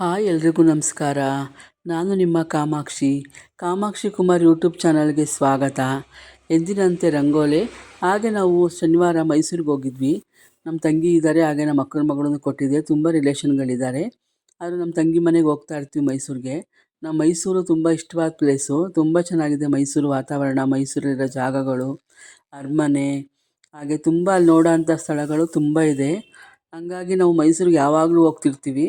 Hi ಎಲ್ರಿಗೂ ನಮಸ್ಕಾರ. ನಾನು ನಿಮ್ಮ ಕಾಮಾಕ್ಷಿ ಕುಮಾರ್ ಯೂಟ್ಯೂಬ್ ಚಾನಲ್ಗೆ ಸ್ವಾಗತ. ಎಂದಿನಂತೆ ರಂಗೋಲೆ. ಹಾಗೆ ನಾವು ಶನಿವಾರ ಮೈಸೂರಿಗೆ ಹೋಗಿದ್ವಿ. ನಮ್ಮ ತಂಗಿ ಇದ್ದಾರೆ, ಹಾಗೆ ನಮ್ಮ ಅಕ್ಕನ ಮಗಳನ್ನು ಕೊಟ್ಟಿದ್ದೆ. ತುಂಬ ರಿಲೇಷನ್ಗಳಿದ್ದಾರೆ. ಆದರೂ ನಮ್ಮ ತಂಗಿ ಮನೆಗೆ ಹೋಗ್ತಾ ಇರ್ತೀವಿ ಮೈಸೂರಿಗೆ. ನಮ್ಮ ಮೈಸೂರು ತುಂಬ ಇಷ್ಟವಾದ ಪ್ಲೇಸು. ತುಂಬ ಚೆನ್ನಾಗಿದೆ ಮೈಸೂರು ವಾತಾವರಣ, ಮೈಸೂರಲ್ಲಿರೋ ಜಾಗಗಳು, ಅರಮನೆ, ಹಾಗೆ ತುಂಬ ಅಲ್ಲಿ ನೋಡೋ ಅಂಥ ಸ್ಥಳಗಳು ತುಂಬ ಇದೆ. ಹಂಗಾಗಿ ನಾವು ಮೈಸೂರಿಗೆ ಯಾವಾಗಲೂ ಹೋಗ್ತಿರ್ತೀವಿ.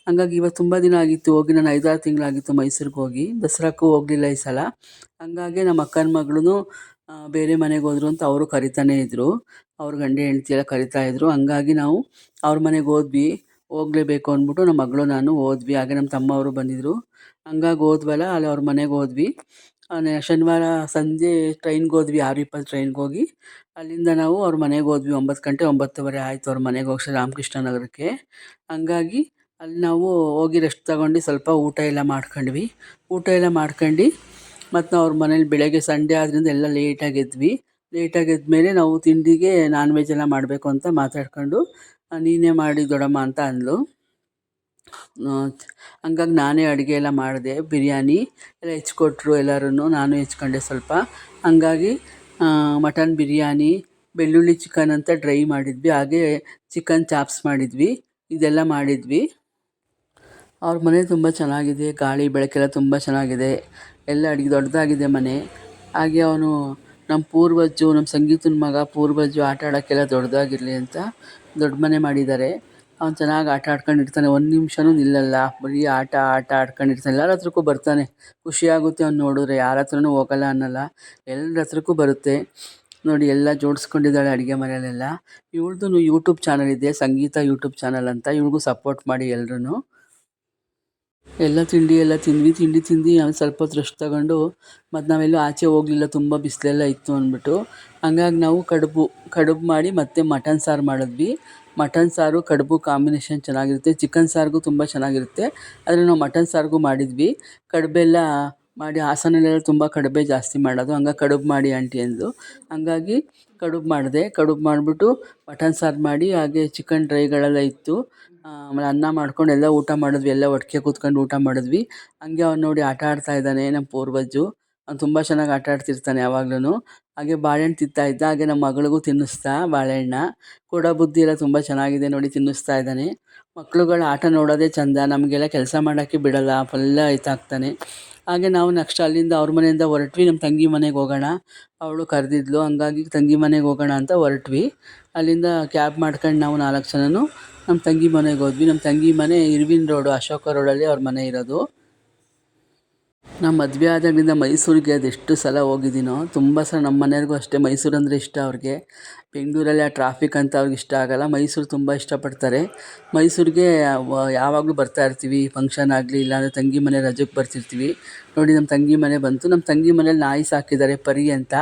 ಹಂಗಾಗಿ ಇವತ್ತು ತುಂಬ ದಿನ ಆಗಿತ್ತು ಹೋಗಿ, ನಾನು 5-6 ತಿಂಗಳಾಗಿತ್ತು ಮೈಸೂರಿಗೆ ಹೋಗಿ. ದಸರಾಕ್ಕೂ ಹೋಗಲಿಲ್ಲ ಈ ಸಲ. ಹಂಗಾಗಿ ನಮ್ಮ ಅಕ್ಕನ ಮಗಳೂ ಬೇರೆ ಮನೆಗೆ ಹೋದ್ರು ಅಂತ ಅವರು ಕರಿತಾನೇ ಇದ್ದರು. ಅವ್ರ ಗಂಡ ಹೆಂಡತಿ ಎಲ್ಲ ಕರಿತಾಯಿದ್ರು. ಹಂಗಾಗಿ ನಾವು ಅವ್ರ ಮನೆಗೆ ಹೋದ್ವಿ. ಹೋಗಲೇಬೇಕು ಅಂದ್ಬಿಟ್ಟು ನಮ್ಮ ಮಗಳು ನಾನು ಹೋದ್ವಿ. ಹಾಗೆ ನಮ್ಮ ತಮ್ಮ ಅವರು ಬಂದಿದ್ದರು. ಹಂಗಾಗಿ ಹೋದ್ವಲ್ಲ, ಅಲ್ಲಿ ಅವ್ರ ಮನೆಗೆ ಹೋದ್ವಿ. ಶನಿವಾರ ಸಂಜೆ ಟ್ರೈನ್ಗೆ ಹೋದ್ವಿ, 6:20 ಟ್ರೈನ್ಗೆ ಹೋಗಿ ಅಲ್ಲಿಂದ ನಾವು ಅವ್ರ ಮನೆಗೆ ಹೋದ್ವಿ. 9 ಗಂಟೆ 9:15 ಆಯಿತು ಅವ್ರ ಮನೆಗೆ ಹೋಗಿ, ಶ್ರೀರಾಮಕೃಷ್ಣ ನಗರಕ್ಕೆ. ಹಂಗಾಗಿ ಅಲ್ಲಿ ನಾವು ಹೋಗಿ ರೆಸ್ಟ್ ತಗೊಂಡು ಸ್ವಲ್ಪ ಊಟ ಎಲ್ಲ ಮಾಡ್ಕೊಂಡ್ವಿ. ಮತ್ತು ನಾವು ಅವ್ರ ಮನೇಲಿ ಬೆಳಗ್ಗೆ ಸಂಡೇ ಆದ್ದರಿಂದ ಎಲ್ಲ ಲೇಟಾಗಿ ಎದ್ವಿ. ಮೇಲೆ ನಾವು ತಿಂಡಿಗೆ ನಾನ್ ವೆಜ್ ಎಲ್ಲ ಮಾಡಬೇಕು ಅಂತ ಮಾತಾಡ್ಕೊಂಡು, ನೀನೇ ಮಾಡಿ ದೊಡ್ಡಮ್ಮ ಅಂತ ಅಂದಳು. ಹಂಗಾಗಿ ನಾನೇ ಅಡುಗೆ ಎಲ್ಲ ಮಾಡಿದೆ. ಬಿರಿಯಾನಿ ಎಲ್ಲ ಹೆಚ್ಕೊಟ್ರು ಎಲ್ಲರೂ, ನಾನು ಹೆಚ್ಕೊಂಡೆ ಸ್ವಲ್ಪ. ಹಂಗಾಗಿ ಮಟನ್ ಬಿರಿಯಾನಿ, ಬೆಳ್ಳುಳ್ಳಿ ಚಿಕನ್ ಅಂತ ಡ್ರೈ ಮಾಡಿದ್ವಿ. ಹಾಗೆ ಚಿಕನ್ ಚಾಪ್ಸ್ ಮಾಡಿದ್ವಿ. ಇದೆಲ್ಲ ಮಾಡಿದ್ವಿ. ಅವ್ರ ಮನೆ ತುಂಬ ಚೆನ್ನಾಗಿದೆ, ಗಾಳಿ ಬೆಳಕೆಲ್ಲ ತುಂಬ ಚೆನ್ನಾಗಿದೆ. ಎಲ್ಲ ಅಡುಗೆ ದೊಡ್ಡದಾಗಿದೆ ಮನೆ. ಹಾಗೆ ಅವನು ನಮ್ಮ ಸಂಗೀತನ ಮಗ ಪೂರ್ವಜು ಆಟ ಆಡೋಕ್ಕೆಲ್ಲ ದೊಡ್ಡದಾಗಿರಲಿ ಅಂತ ದೊಡ್ಡ ಮನೆ ಮಾಡಿದ್ದಾರೆ. ಅವ್ನು ಚೆನ್ನಾಗಿ ಆಟ ಆಡ್ಕೊಂಡಿರ್ತಾನೆ, ಒಂದು ನಿಮಿಷನೂ ನಿಲ್ಲಲ್ಲ. ಬರೀ ಆಟ ಆಡ್ಕೊಂಡಿರ್ತಾನೆ. ಎಲ್ಲರ ಹತ್ರಕ್ಕೂ ಬರ್ತಾನೆ. ಖುಷಿಯಾಗುತ್ತೆ ಅವ್ನು ನೋಡಿದ್ರೆ. ಯಾರ ಹತ್ರನೂ ಹೋಗಲ್ಲ ಅನ್ನಲ್ಲ, ಎಲ್ಲರ ಹತ್ರಕ್ಕೂ ಬರುತ್ತೆ. ನೋಡಿ ಎಲ್ಲ ಜೋಡಿಸ್ಕೊಂಡಿದ್ದಾಳೆ ಅಡುಗೆ ಮನೆಯಲ್ಲೆಲ್ಲ. ಇವಳ್ದು ಯೂಟ್ಯೂಬ್ ಚಾನಲ್ ಇದೆ, ಸಂಗೀತ ಯೂಟ್ಯೂಬ್ ಚಾನಲ್ ಅಂತ. ಇವ್ಳಿಗೂ ಸಪೋರ್ಟ್ ಮಾಡಿ ಎಲ್ಲರೂ. ಎಲ್ಲ ತಿಂಡಿ ತಿಂದು ಆಮೇಲೆ ಸ್ವಲ್ಪ ಹೊತ್ತು ರೆಸ್ಟ್ ತಗೊಂಡು, ಮತ್ತು ನಾವೆಲ್ಲೂ ಆಚೆ ಹೋಗಲಿಲ್ಲ, ತುಂಬ ಬಿಸಿಲೆಲ್ಲ ಇತ್ತು ಅಂದ್ಬಿಟ್ಟು. ಹಂಗಾಗಿ ನಾವು ಕಡುಬು ಮಾಡಿ ಮತ್ತೆ ಮಟನ್ ಸಾರು ಮಾಡಿದ್ವಿ. ಮಟನ್ ಸಾರು ಕಡುಬು ಕಾಂಬಿನೇಷನ್ ಚೆನ್ನಾಗಿರುತ್ತೆ. ಚಿಕನ್ ಸಾರಿಗೂ ತುಂಬ ಚೆನ್ನಾಗಿರುತ್ತೆ, ಆದರೆ ನಾವು ಮಟನ್ ಸಾರಿಗೂ ಮಾಡಿದ್ವಿ. ಕಡುಬೆಲ್ಲ ಮಾಡಿ, ಹಾಸನಲ್ಲೆಲ್ಲ ತುಂಬ ಕಡುಬೆ ಜಾಸ್ತಿ ಮಾಡೋದು. ಹಂಗಾಗಿ ಕಡುಬು ಮಾಡಿ ಆಂಟಿ ಅಂದು, ಹಂಗಾಗಿ ಕಡುಬು ಮಾಡಿದೆ. ಕಡುಬು ಮಾಡಿಬಿಟ್ಟು ಮಟನ್ ಸಾರು ಮಾಡಿ, ಹಾಗೆ ಚಿಕನ್ ಡ್ರೈಗಳೆಲ್ಲ ಇತ್ತು. ಆಮೇಲೆ ಅನ್ನ ಮಾಡ್ಕೊಂಡು ಎಲ್ಲ ಊಟ ಮಾಡಿದ್ವಿ. ಎಲ್ಲ ಒಟ್ಟಿಗೆ ಕೂತ್ಕೊಂಡು ಊಟ ಮಾಡಿದ್ವಿ. ಹಂಗೆ ಅವ್ನು ನೋಡಿ ಆಟ ಆಡ್ತಾ ಇದ್ದಾನೆ ನಮ್ಮ ಪೂರ್ವಜು. ಅವ್ನು ತುಂಬ ಚೆನ್ನಾಗಿ ಆಟ ಆಡ್ತಿರ್ತಾನೆ ಯಾವಾಗ್ಲೂ. ಹಾಗೆ ಬಾಳೆಹಣ್ಣು ತಿಂತಾ ಇದ್ದ. ಹಾಗೆ ನಮ್ಮ ಮಗಳಿಗೂ ತಿನ್ನಿಸ್ತಾ ಬಾಳೆಹಣ್ಣ. ಕೊಡೋ ಬುದ್ಧಿ ಎಲ್ಲ ತುಂಬ ಚೆನ್ನಾಗಿದೆ ನೋಡಿ, ತಿನ್ನಿಸ್ತಾ ಇದ್ದಾನೆ. ಮಕ್ಳುಗಳ ಆಟ ನೋಡೋದೇ ಚೆಂದ. ನಮಗೆಲ್ಲ ಕೆಲಸ ಮಾಡೋಕ್ಕೆ ಬಿಡಲ್ಲ, ಫುಲ್ಲ ಇದಾಗ್ತಾನೆ. ಹಾಗೆ ನಾವು ನೆಕ್ಸ್ಟ್ ಅಲ್ಲಿಂದ ಅವ್ರ ಮನೆಯಿಂದ ಹೊರಟ್ವಿ. ನಮ್ಮ ತಂಗಿ ಮನೆಗೆ ಹೋಗೋಣ, ಅವಳು ಕರೆದಿದ್ಲು. ಹಂಗಾಗಿ ತಂಗಿ ಮನೆಗೆ ಹೋಗೋಣ ಅಂತ ಹೊರಟ್ವಿ. ಅಲ್ಲಿಂದ ಕ್ಯಾಬ್ ಮಾಡ್ಕೊಂಡು ನಾವು 4 ಜನನು ನಮ್ಮ ತಂಗಿ ಮನೆಗೆ ಹೋದ್ವಿ. ನಮ್ಮ ತಂಗಿ ಮನೆ ಇರ್ವಿನ್ ರೋಡು, ಅಶೋಕ ರೋಡಲ್ಲಿ ಅವ್ರ ಮನೆ ಇರೋದು. ನಮ್ಮ ಮದುವೆ ಆದಾಗಲಿಂದ ಮೈಸೂರಿಗೆ ಅದೆಷ್ಟು ಸಲ ಹೋಗಿದ್ದೀನೋ, ತುಂಬ ಸಲ. ನಮ್ಮ ಮನೆಯವ್ರಿಗೂ ಅಷ್ಟೇ ಮೈಸೂರು ಅಂದರೆ ಇಷ್ಟ ಅವ್ರಿಗೆ. ಬೆಂಗಳೂರಲ್ಲಿ ಆ ಟ್ರಾಫಿಕ್ ಅಂತ ಅವ್ರಿಗೆ ಇಷ್ಟ ಆಗೋಲ್ಲ. ಮೈಸೂರು ತುಂಬ ಇಷ್ಟಪಡ್ತಾರೆ. ಮೈಸೂರಿಗೆ ಯಾವಾಗಲೂ ಬರ್ತಾ ಇರ್ತೀವಿ, ಫಂಕ್ಷನ್ ಆಗಲಿ, ಇಲ್ಲಾಂದರೆ ತಂಗಿ ಮನೆ ರಜಕ್ಕೆ ಬರ್ತಿರ್ತೀವಿ. ನೋಡಿ ನಮ್ಮ ತಂಗಿ ಮನೆ ಬಂತು. ನಮ್ಮ ತಂಗಿ ಮನೇಲಿ ನಾಯಿ ಸಾಕಿದ್ದಾರೆ, ಪರಿ ಅಂತ.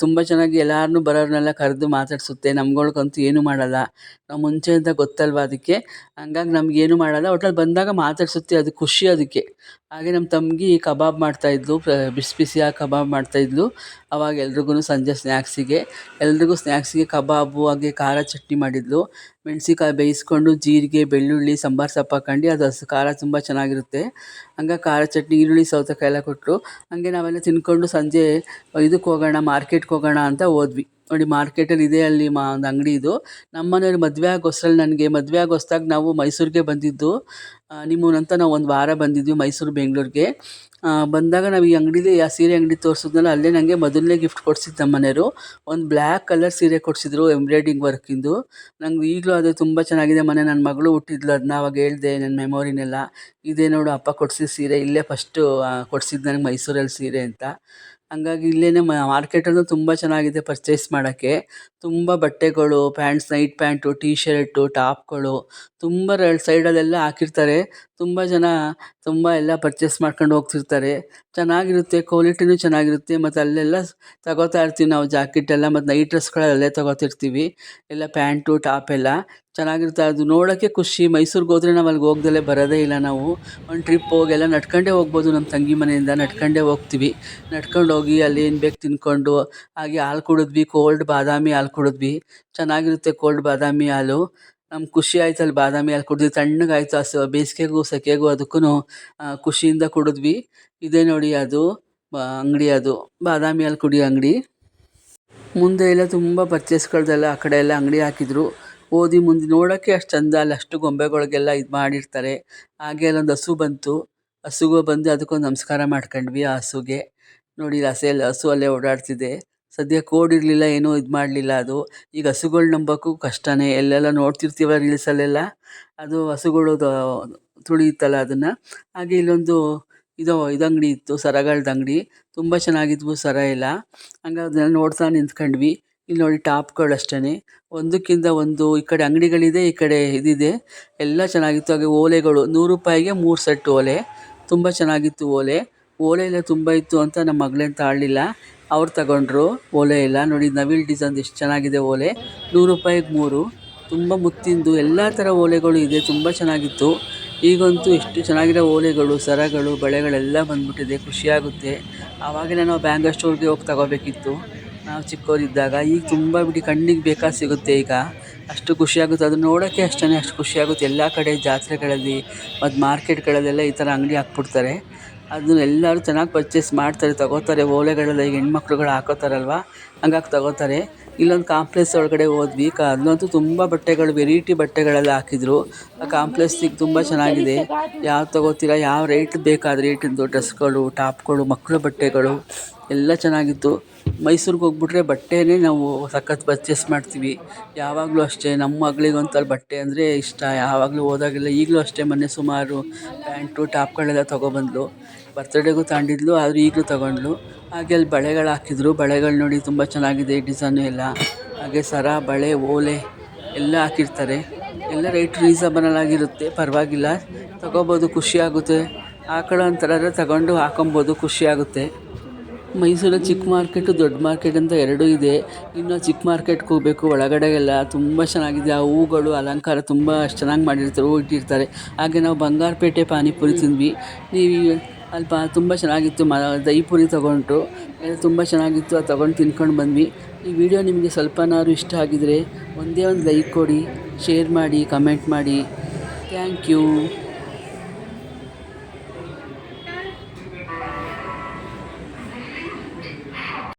ತುಂಬ ಚೆನ್ನಾಗಿ ಎಲ್ಲರನ್ನೂ ಬರೋರನ್ನೆಲ್ಲ ಕರೆದು ಮಾತಾಡಿಸುತ್ತೆ. ನಮ್ಗಳ್ಗಂತೂ ಏನೂ ಮಾಡಲ್ಲ. ನಾವು ಮುಂಚೆಯಿಂದ ಗೊತ್ತಲ್ವ ಅದಕ್ಕೆ. ಹಂಗಾಗಿ ನಮಗೇನು ಮಾಡಲ್ಲ, ಒಟ್ಟಲ್ಲಿ ಬಂದಾಗ ಮಾತಾಡಿಸುತ್ತೆ, ಅದು ಖುಷಿ ಅದಕ್ಕೆ. ಹಾಗೆ ನಮ್ಮ ತಂಗಿ ಕಬಾಬ್ ಮಾಡ್ತಾಯಿದ್ಲು, ಬಿಸಿ ಬಿಸಿಯಾಗಿ ಕಬಾಬ್ ಮಾಡ್ತಾಯಿದ್ಲು. ಅವಾಗ ಎಲ್ರಿಗೂ ಸಂಜೆ ಸ್ನ್ಯಾಕ್ಸಿಗೆ ಕಬಾಬು, ಹಾಗೆ ಖಾರ ಚಟ್ನಿ ಮಾಡಿದ್ಲು. ಮೆಣಸಿನ್ಕಾಯಿ ಬೇಯಿಸ್ಕೊಂಡು, ಜೀರಿಗೆ, ಬೆಳ್ಳುಳ್ಳಿ, ಸಾಂಬಾರು ಸೊಪ್ಪು ಹಾಕೊಂಡು, ಅದು ಖಾರ ತುಂಬ ಚೆನ್ನಾಗಿರುತ್ತೆ. ಹಂಗಾಗಿ ಖಾರ ಚಟ್ನಿ, ಈರುಳ್ಳಿ, ಸೌತೆಕಾಯಿ ಎಲ್ಲ ಕೊಟ್ಟರು. ಹಾಗೆ ನಾವೆಲ್ಲ ತಿಂದ್ಕೊಂಡು ಸಂಜೆ ಇದಕ್ಕೆ ಹೋಗೋಣ, ಮಾರ್ಕೆಟ್ಗೆ ಹೋಗೋಣ ಅಂತ ಹೋದ್ವಿ. ನೋಡಿ ಮಾರ್ಕೆಟಲ್ಲಿ ಇದೆ ಅಲ್ಲಿ ಒಂದು ಅಂಗಡಿ ಇದು. ನಮ್ಮ ಮನೆಯವ್ರು ಮದುವೆ ಆಗೋಷ್ಟರಲ್ಲಿ, ನನಗೆ ಮದುವೆ ಆಗೋಸ್ತಾಗ ನಾವು ಮೈಸೂರಿಗೆ ಬಂದಿದ್ದು ನಿಮ್ಮೂನಂತ. ನಾವು ಒಂದು ವಾರ ಬಂದಿದ್ವಿ ಮೈಸೂರು ಬೆಂಗಳೂರಿಗೆ. ಬಂದಾಗ ನಾವು ಈ ಅಂಗಡಿಲಿ ಆ ಸೀರೆ ಅಂಗಡಿ ತೋರಿಸಿದ್ನಲ್ಲ, ಅಲ್ಲೇ ನನಗೆ ಮೊದಲನೇ ಗಿಫ್ಟ್ ಕೊಡ್ಸಿದ್ದು ನಮ್ಮ ಮನೆಯವರು. ಒಂದು ಬ್ಲ್ಯಾಕ್ ಕಲರ್ ಸೀರೆ ಕೊಡಿಸಿದ್ರು, ಎಂಬ್ರಾಯ್ಡಿಂಗ್ ವರ್ಕಿಂದು. ನಂಗೆ ಈಗಲೂ ಅದು ತುಂಬ ಚೆನ್ನಾಗಿದೆ. ನನ್ನ ಮಗಳು ಹುಟ್ಟಿದ್ಲು, ಅದನ್ನ ಅವಾಗ ಹೇಳಿದೆ ನನ್ನ ಮೆಮೊರಿನೆಲ್ಲ. ಇದೇ ನೋಡು ಅಪ್ಪ ಕೊಡಿಸಿದ ಸೀರೆ, ಇಲ್ಲೇ ಫಸ್ಟು ಕೊಡಿಸಿದ್ದು ನನಗೆ ಮೈಸೂರಲ್ಲಿ ಸೀರೆ ಅಂತ. ಹಂಗಾಗಿ ಇಲ್ಲೇ ಮಾರ್ಕೆಟಲ್ಲೂ ತುಂಬ ಚೆನ್ನಾಗಿದೆ ಪರ್ಚೇಸ್ ಮಾಡೋಕ್ಕೆ. ತುಂಬ ಬಟ್ಟೆಗಳು, ನೈಟ್ ಪ್ಯಾಂಟು, ಟೀ ಶರ್ಟು, ಟಾಪ್ಗಳು ತುಂಬ ಸೈಡಲ್ಲೆಲ್ಲ ಹಾಕಿರ್ತಾರೆ. ತುಂಬ ಜನ ಎಲ್ಲ ಪರ್ಚೇಸ್ ಮಾಡ್ಕೊಂಡು ಹೋಗ್ತಿರ್ತಾರೆ. ಚೆನ್ನಾಗಿರುತ್ತೆ, ಕ್ವಾಲಿಟಿನೂ ಚೆನ್ನಾಗಿರುತ್ತೆ. ಮತ್ತು ಅಲ್ಲೆಲ್ಲ ತಗೋತಾ ಇರ್ತೀವಿ ನಾವು ಜಾಕೆಟೆಲ್ಲ, ಮತ್ತು ನೈಟ್ ಡ್ರೆಸ್ಗಳೆಲ್ಲ ಅಲ್ಲೇ ತಗೋತಿರ್ತೀವಿ. ಎಲ್ಲ ಪ್ಯಾಂಟು ಟಾಪ್ ಎಲ್ಲ ಚೆನ್ನಾಗಿರುತ್ತೆ. ಅದು ನೋಡೋಕ್ಕೆ ಖುಷಿ. ಮೈಸೂರಿಗೆ ಹೋದರೆ ನಾವು ಅಲ್ಲಿಗೆ ಹೋಗ್ದಲೇ ಬರೋದೇ ಇಲ್ಲ ನಾವು. ಒಂದು ಟ್ರಿಪ್ ಹೋಗಿ ಎಲ್ಲ ನಡ್ಕೊಂಡೇ ಹೋಗ್ಬೋದು. ನಮ್ಮ ತಂಗಿ ಮನೆಯಿಂದ ನಡ್ಕೊಂಡೇ ಹೋಗ್ತೀವಿ. ನಡ್ಕೊಂಡು ಹೋಗಿ ಅಲ್ಲಿ ಏನು ಬೇಕು ತಿಂದ್ಕೊಂಡು, ಹಾಗೆ ಹಾಲು ಕುಡಿದ್ವಿ, ಕೋಲ್ಡ್ ಬಾದಾಮಿ ಹಾಲು ಕುಡಿದ್ವಿ. ಚೆನ್ನಾಗಿರುತ್ತೆ ಕೋಲ್ಡ್ ಬಾದಾಮಿ ಹಾಲು. ನಮ್ಗೆ ಖುಷಿ ಆಯ್ತು ಅಲ್ಲಿ ಬಾದಾಮಿ ಹಾಲು ಕುಡಿದ್ವಿ, ತಣ್ಣಗಾಯ್ತು. ಬೇಸಿಗೆಗೂ ಸೆಕೆಗೂ ಅದಕ್ಕೂ ಖುಷಿಯಿಂದ ಕುಡಿದ್ವಿ. ಇದೇ ನೋಡಿ ಅದು ಅಂಗಡಿ, ಅದು ಬಾದಾಮಿ ಹಾಲು ಕುಡಿಯೋ ಅಂಗಡಿ. ಮುಂದೆ ಎಲ್ಲ ತುಂಬ ಪರ್ಚೇಸ್ಗಳ್ದೆಲ್ಲ ಆ ಕಡೆ ಎಲ್ಲ ಅಂಗಡಿ ಹಾಕಿದ್ರು. ಓದಿ ಮುಂದೆ ನೋಡೋಕ್ಕೆ ಅಷ್ಟು ಚಂದ, ಅಲ್ಲಿ ಅಷ್ಟು ಗೊಂಬೆಗಳಿಗೆಲ್ಲ ಇದು ಮಾಡಿರ್ತಾರೆ. ಹಾಗೆ ಅಲ್ಲೊಂದು ಹಸು ಬಂತು. ಹಸುಗೂ ಬಂದು ಅದಕ್ಕೊಂದು ನಮಸ್ಕಾರ ಮಾಡ್ಕೊಂಡ್ವಿ ಆ ಹಸುಗೆ. ನೋಡಿ ಹಸು ಅಲ್ಲೇ ಓಡಾಡ್ತಿದೆ. ಸದ್ಯ ಕೋಡ್ ಇರಲಿಲ್ಲ, ಏನೂ ಇದು ಮಾಡಲಿಲ್ಲ ಅದು. ಈಗ ಹಸುಗಳು ನಂಬೋಕ್ಕೂ ಕಷ್ಟನೇ. ಎಲ್ಲೆಲ್ಲ ನೋಡ್ತಿರ್ತೀವ ರೀಲ್ಸಲ್ಲೆಲ್ಲ, ಅದು ಹಸುಗಳು ತುಳಿಯುತ್ತಲ್ಲ ಅದನ್ನು. ಹಾಗೆ ಇಲ್ಲೊಂದು ಅಂಗಡಿ ಇತ್ತು, ಸರಗಳದ್ದು ಅಂಗಡಿ. ತುಂಬ ಚೆನ್ನಾಗಿದ್ವು ಸರ ಎಲ್ಲ. ಹಂಗೆ ಅದನ್ನೆಲ್ಲ ನೋಡ್ತಾ ನಿಂತ್ಕೊಂಡ್ವಿ. ಇಲ್ಲಿ ನೋಡಿ ಟಾಪ್ಗಳು ಅಷ್ಟೇ, ಒಂದಕ್ಕಿಂತ ಒಂದು. ಈ ಕಡೆ ಅಂಗಡಿಗಳಿದೆ, ಈ ಕಡೆ ಇದಿದೆ, ಎಲ್ಲ ಚೆನ್ನಾಗಿತ್ತು. ಹಾಗೆ ಓಲೆಗಳು 100 ರೂಪಾಯಿಗೆ 3 ಸೆಟ್ ಓಲೆ. ತುಂಬ ಚೆನ್ನಾಗಿತ್ತು ಓಲೆ ಎಲ್ಲ ತುಂಬ ಇತ್ತು ಅಂತ ನಮ್ಮ ಮಗಳೇನು ತಾಳಲಿಲ್ಲ, ಅವ್ರು ತಗೊಂಡ್ರು ಓಲೆ ಎಲ್ಲ. ನೋಡಿ ನವಿಲ್ ಡಿಸೈನ್ ಎಷ್ಟು ಚೆನ್ನಾಗಿದೆ ಓಲೆ, 100 ರೂಪಾಯಿಗೆ 3. ತುಂಬ ಮುತ್ತಿಂದು ಎಲ್ಲ ಥರ ಓಲೆಗಳು ಇದೆ, ತುಂಬ ಚೆನ್ನಾಗಿತ್ತು. ಈಗಂತೂ ಎಷ್ಟು ಚೆನ್ನಾಗಿರೋ ಓಲೆಗಳು, ಸರಗಳು, ಬಳೆಗಳೆಲ್ಲ ಬಂದ್ಬಿಟ್ಟಿದೆ, ಖುಷಿಯಾಗುತ್ತೆ. ಆವಾಗೆಲ್ಲ ನಾವು ಬ್ಯಾಂಗಲ್ ಸ್ಟೋರ್ಗೆ ಹೋಗಿ ತಗೋಬೇಕಿತ್ತು ನಾವು ಚಿಕ್ಕವರಿದ್ದಾಗ. ಈಗ ತುಂಬ ಕಣ್ಣಿಗೆ ಬೇಕಾದ ಸಿಗುತ್ತೆ ಈಗ, ಅಷ್ಟು ಖುಷಿಯಾಗುತ್ತೆ. ಅದು ನೋಡೋಕ್ಕೆ ಅಷ್ಟೇ ಅಷ್ಟು ಖುಷಿಯಾಗುತ್ತೆ. ಎಲ್ಲ ಕಡೆ ಜಾತ್ರೆಗಳಲ್ಲಿ ಮತ್ತು ಮಾರ್ಕೆಟ್ಗಳಲ್ಲೆಲ್ಲ ಈ ಥರ ಅಂಗಡಿ ಹಾಕ್ಬಿಡ್ತಾರೆ. ಅದನ್ನ ಎಲ್ಲರೂ ಚೆನ್ನಾಗಿ ಪರ್ಚೇಸ್ ಮಾಡ್ತಾರೆ, ತಗೋತಾರೆ. ಓಲೆಗಳೆಲ್ಲ ಈಗ ಹೆಣ್ಮಕ್ಳುಗಳು ಹಾಕೋತಾರಲ್ವ, ಹಂಗಾಗಿ ತಗೋತಾರೆ. ಇಲ್ಲೊಂದು ಕಾಂಪ್ಲೆಕ್ಸ್ ಒಳಗಡೆ ಹೋದ್ವಿ. ಅಲ್ಲಂತೂ ತುಂಬ ಬಟ್ಟೆಗಳು, ವೆರೈಟಿ ಬಟ್ಟೆಗಳೆಲ್ಲ ಹಾಕಿದ್ರು. ಆ ಕಾಂಪ್ಲೆಕ್ಸಿಗೆ ತುಂಬ ಚೆನ್ನಾಗಿದೆ. ಯಾವ್ದು ತಗೋತೀರಾ, ಯಾವ ರೇಟ್ ಬೇಕಾದ ರೇಟಿಂದು ಡ್ರೆಸ್ಗಳು, ಟಾಪ್ಗಳು, ಮಕ್ಕಳು ಬಟ್ಟೆಗಳು ಎಲ್ಲ ಚೆನ್ನಾಗಿತ್ತು. ಮೈಸೂರಿಗೆ ಹೋಗ್ಬಿಟ್ರೆ ಬಟ್ಟೆನೇ ನಾವು ಸಖತ್ ಪರ್ಚೇಸ್ ಮಾಡ್ತೀವಿ ಯಾವಾಗಲೂ ಅಷ್ಟೇ. ನಮ್ಮ ಮಗಳಿಗಂತೂ ಅಲ್ಲಿ ಬಟ್ಟೆ ಅಂದರೆ ಇಷ್ಟ, ಯಾವಾಗಲೂ ಹೋದಾಗೆಲ್ಲ. ಈಗಲೂ ಅಷ್ಟೇ, ಮೊನ್ನೆ ಸುಮಾರು ಪ್ಯಾಂಟು ಟಾಪ್ಗಳೆಲ್ಲ ತೊಗೊಬಂದ್ಲು. ಬರ್ತಡೇಗೂ ತಗೊಂಡಿದ್ಲು, ಆದರೂ ಈಗಲೂ ತೊಗೊಂಡ್ಲು. ಹಾಗೆ ಅಲ್ಲಿ ಬಳೆಗಳು ಹಾಕಿದ್ರು. ಬಳೆಗಳು ನೋಡಿ ತುಂಬ ಚೆನ್ನಾಗಿದೆ ಡಿಸೈನು ಎಲ್ಲ. ಹಾಗೆ ಸರ, ಬಳೆ, ಓಲೆ ಎಲ್ಲ ಹಾಕಿರ್ತಾರೆ. ಎಲ್ಲ ರೇಟ್ ರೀಸನಬಲ್ ಆಗಿರುತ್ತೆ, ಪರವಾಗಿಲ್ಲ, ತೊಗೋಬೋದು, ಖುಷಿಯಾಗುತ್ತೆ. ಹಾಕೊಳ್ಳೋ ಅಂಥರ ತಗೊಂಡು ಹಾಕೊಬೋದು, ಖುಷಿಯಾಗುತ್ತೆ. ಮೈಸೂರಲ್ಲಿ ಚಿಕ್ಕ ಮಾರ್ಕೆಟು, ದೊಡ್ಡ ಮಾರ್ಕೆಟ್ ಅಂತ ಎರಡೂ ಇದೆ. ಇನ್ನು ಚಿಕ್ಕ ಮಾರ್ಕೆಟ್ಗೆ ಹೋಗಬೇಕು. ಒಳಗಡೆ ಎಲ್ಲ ತುಂಬ ಚೆನ್ನಾಗಿದೆ. ಆ ಹೂಗಳು ಅಲಂಕಾರ ತುಂಬ ಅಷ್ಟು ಚೆನ್ನಾಗಿ ಮಾಡಿರ್ತಾರೆ, ಹೂ ಇಟ್ಟಿರ್ತಾರೆ. ಹಾಗೆ ನಾವು ಬಂಗಾರಪೇಟೆ ಪಾನಿಪುರಿ ತಿಂದ್ವಿ. ನೀವು ಅಲ್ಲಿ ತುಂಬ ಚೆನ್ನಾಗಿತ್ತು. ದಹಿಪುರಿ ತೊಗೊಂಡ್ರು, ತುಂಬ ಚೆನ್ನಾಗಿತ್ತು. ಅದು ತೊಗೊಂಡು ತಿನ್ಕೊಂಡು ಬಂದ್ವಿ. ಈ ವಿಡಿಯೋ ನಿಮಗೆ ಸ್ವಲ್ಪನಾದ್ರು ಇಷ್ಟ ಆಗಿದರೆ ಒಂದೇ ಒಂದು ಲೈಕ್ ಕೊಡಿ, ಶೇರ್ ಮಾಡಿ, ಕಮೆಂಟ್ ಮಾಡಿ. Thank you.